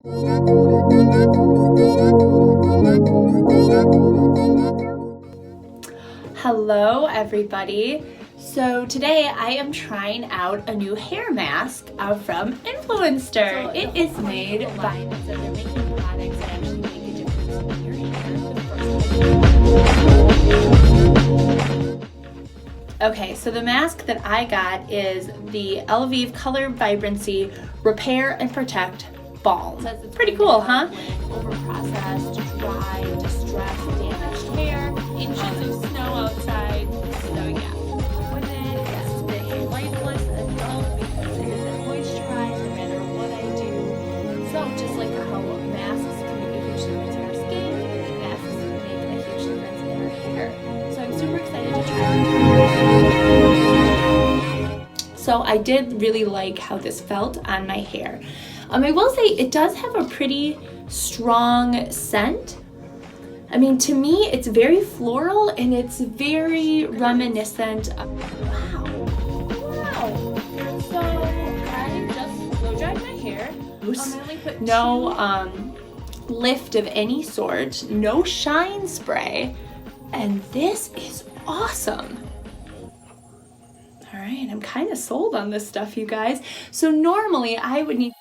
Hello everybody. So today I am trying out a new hair mask from Influenster. So it is made by they're making products that actually make a difference in your hair. Okay, so the mask that I got is the Elvive Color Vibrancy Repair and Protect Balm. So it's pretty cool, huh? Overprocessed, dry, distressed, damaged hair, inches of snow outside. So yeah, with it, it's the lifeless adult because it isn't moisturized no matter what I do. So just like how masks can make a huge difference in our skin, masks can make a huge difference in our hair. So I'm super excited to try it. So I did really like how this felt on my hair. I will say it does have a pretty strong scent. I mean, to me, it's very floral and it's very reminiscent of, wow. So I just blow dried my hair. No lift of any sort, no shine spray, and this is awesome. All right, I'm kind of sold on this stuff, you guys. So normally I would need